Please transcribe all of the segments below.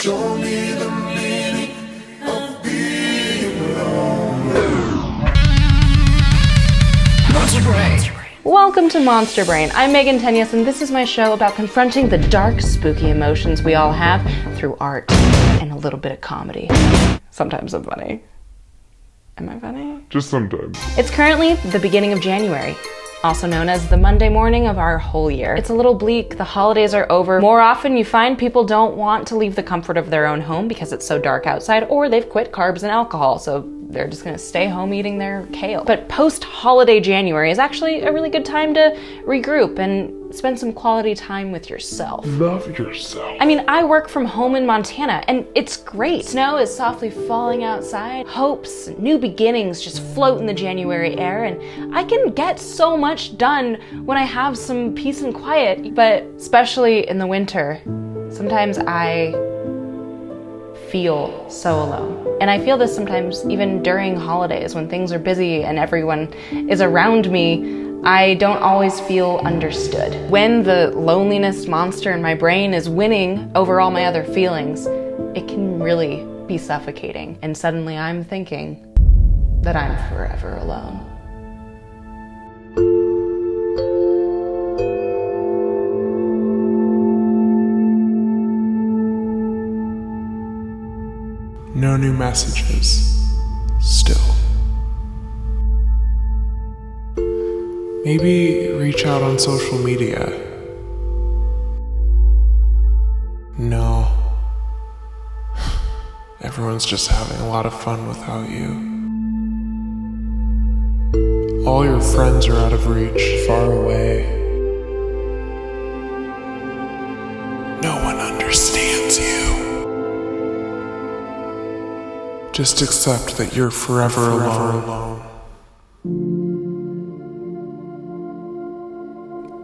Show me the meaning of being alone. Monster Brain. Welcome to Monster Brain. I'm Megan Tenyas, and this is my show about confronting the dark, spooky emotions we all have through art and a little bit of comedy. Sometimes I'm funny. Am I funny? Just sometimes. It's currently the beginning of January, also known as the Monday morning of our whole year. It's a little bleak, the holidays are over. More often you find people don't want to leave the comfort of their own home because it's so dark outside, or they've quit carbs and alcohol, so they're just gonna stay home eating their kale. But post-holiday January is actually a really good time to regroup and spend some quality time with yourself. Love yourself. I mean, I work from home in Montana, and it's great. Snow is softly falling outside. Hopes, new beginnings just float in the January air, and I can get so much done when I have some peace and quiet. But especially in the winter, sometimes I feel so alone. And I feel this sometimes even during holidays when things are busy and everyone is around me. I don't always feel understood. When the loneliness monster in my brain is winning over all my other feelings, it can really be suffocating. And suddenly I'm thinking that I'm forever alone. No new messages. Still. Maybe reach out on social media. No. Everyone's just having a lot of fun without you. All your friends are out of reach, far away. No one understands you. Just accept that you're forever alone.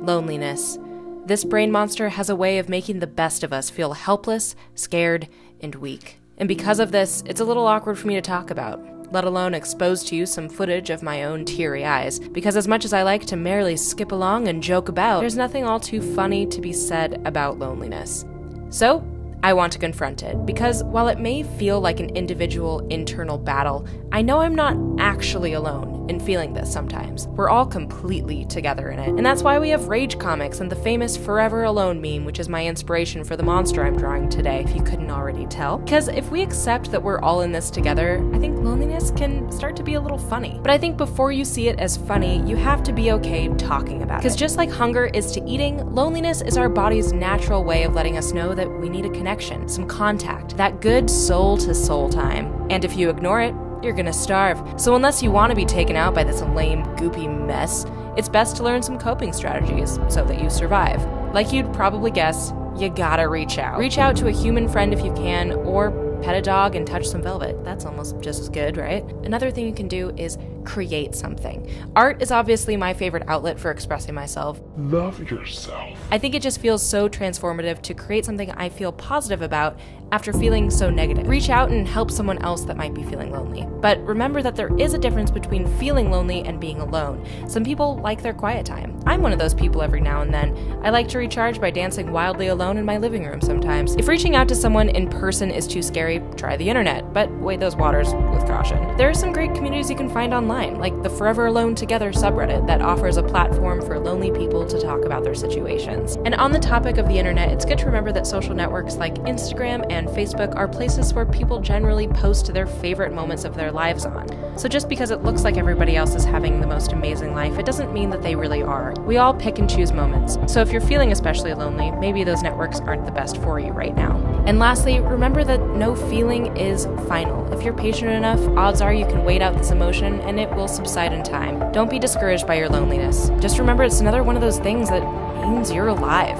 Loneliness. This brain monster has a way of making the best of us feel helpless, scared, and weak. And because of this, it's a little awkward for me to talk about, let alone expose to you some footage of my own teary eyes, because as much as I like to merrily skip along and joke about, there's nothing all too funny to be said about loneliness. So, I want to confront it, because while it may feel like an individual internal battle, I know I'm not actually alone in feeling this sometimes. We're all completely together in it. And that's why we have rage comics and the famous Forever Alone meme, which is my inspiration for the monster I'm drawing today, if you couldn't already tell. Because if we accept that we're all in this together, I think loneliness can start to be a little funny. But I think before you see it as funny, you have to be okay talking about it. Because just like hunger is to eating, loneliness is our body's natural way of letting us know that we need a connection, some contact, that good soul-to-soul time. And if you ignore it, you're gonna starve. So unless you want to be taken out by this lame, goopy mess, it's best to learn some coping strategies so that you survive. Like you'd probably guess, you gotta reach out. Reach out to a human friend if you can, or pet a dog and touch some velvet. That's almost just as good, right? Another thing you can do is create something. Art is obviously my favorite outlet for expressing myself. Love yourself. I think it just feels so transformative to create something I feel positive about after feeling so negative. Reach out and help someone else that might be feeling lonely. But remember that there is a difference between feeling lonely and being alone. Some people like their quiet time. I'm one of those people every now and then. I like to recharge by dancing wildly alone in my living room sometimes. If reaching out to someone in person is too scary, try the internet, but wade those waters with caution. There are some great communities you can find online, like the Forever Alone Together subreddit that offers a platform for lonely people to talk about their situations. And on the topic of the internet, it's good to remember that social networks like Instagram and Facebook are places where people generally post their favorite moments of their lives on. So just because it looks like everybody else is having the most amazing life, it doesn't mean that they really are. We all pick and choose moments. So if you're feeling especially lonely, maybe those networks aren't the best for you right now. And lastly, remember that no feeling is final. If you're patient enough, odds are you can wait out this emotion and it will subside in time. Don't be discouraged by your loneliness. Just remember it's another one of those things that means you're alive.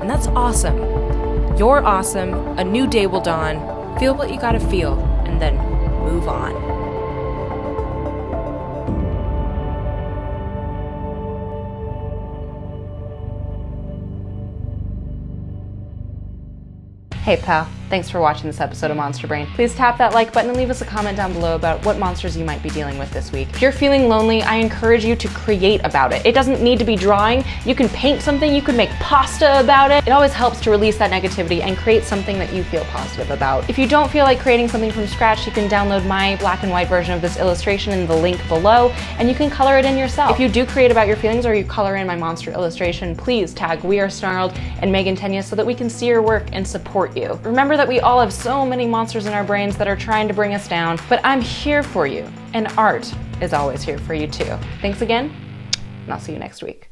And that's awesome. You're awesome, a new day will dawn, feel what you gotta feel, and then move on. Hey pal, Thanks for watching this episode of Monster Brain. Please tap that like button and leave us a comment down below about what monsters you might be dealing with this week. If you're feeling lonely, I encourage you to create about it. It doesn't need to be drawing. You can paint something, you can make pasta about it. It always helps to release that negativity and create something that you feel positive about. If you don't feel like creating something from scratch, you can download my black and white version of this illustration in the link below, and you can color it in yourself. If you do create about your feelings or you color in my monster illustration, please tag We Are Snarled and Megan Tenya so that we can see your work and support you. Remember that we all have so many monsters in our brains that are trying to bring us down, but I'm here for you, and art is always here for you too. Thanks again, and I'll see you next week.